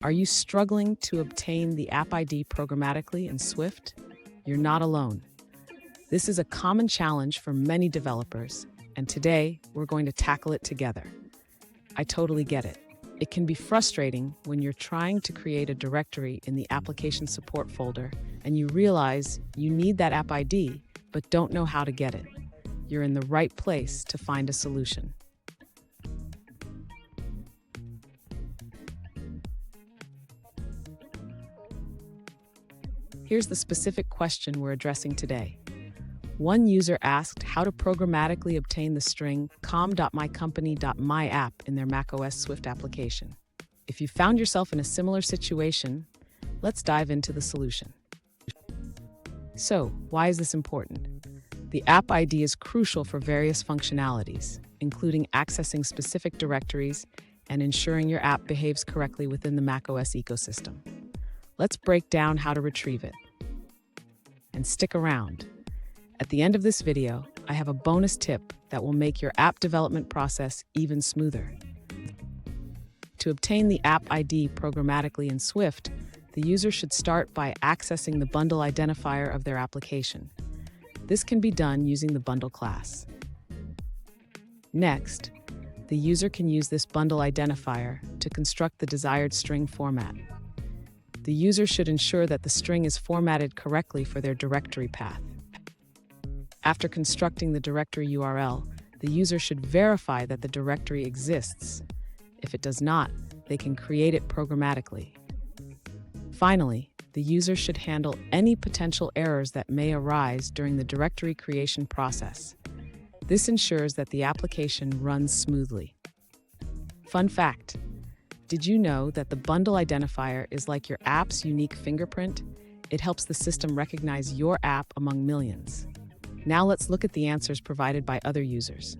Are you struggling to obtain the app ID programmatically in Swift? You're not alone. This is a common challenge for many developers, and today we're going to tackle it together. I totally get it. It can be frustrating when you're trying to create a directory in the application support folder and you realize you need that app ID but don't know how to get it. You're in the right place to find a solution. Here's the specific question we're addressing today. One user asked how to programmatically obtain the string com.mycompany.myapp in their macOS Swift application. If you found yourself in a similar situation, let's dive into the solution. So, why is this important? The app ID is crucial for various functionalities, including accessing specific directories and ensuring your app behaves correctly within the macOS ecosystem. Let's break down how to retrieve it. And stick around. At the end of this video, I have a bonus tip that will make your app development process even smoother. To obtain the app ID programmatically in Swift, the user should start by accessing the bundle identifier of their application. This can be done using the bundle class. Next, the user can use this bundle identifier to construct the desired string format. The user should ensure that the string is formatted correctly for their directory path. After constructing the directory URL, the user should verify that the directory exists. If it does not, they can create it programmatically. Finally, the user should handle any potential errors that may arise during the directory creation process. This ensures that the application runs smoothly. Fun fact: did you know that the bundle identifier is like your app's unique fingerprint? It helps the system recognize your app among millions. Now let's look at the answers provided by other users.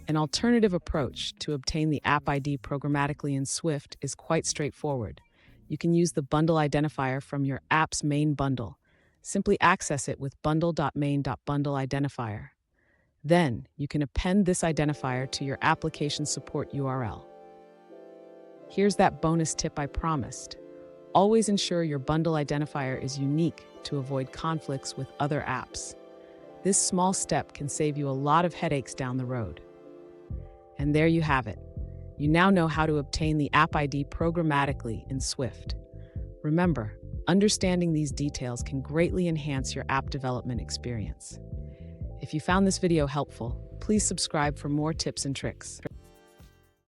An alternative approach to obtain the app ID programmatically in Swift is quite straightforward. You can use the bundle identifier from your app's main bundle. Simply access it with bundle.main.bundle identifier. Then, you can append this identifier to your application support URL. Here's that bonus tip I promised. Always ensure your bundle identifier is unique to avoid conflicts with other apps. This small step can save you a lot of headaches down the road. And there you have it. You now know how to obtain the app ID programmatically in Swift. Remember, understanding these details can greatly enhance your app development experience. If you found this video helpful, please subscribe for more tips and tricks.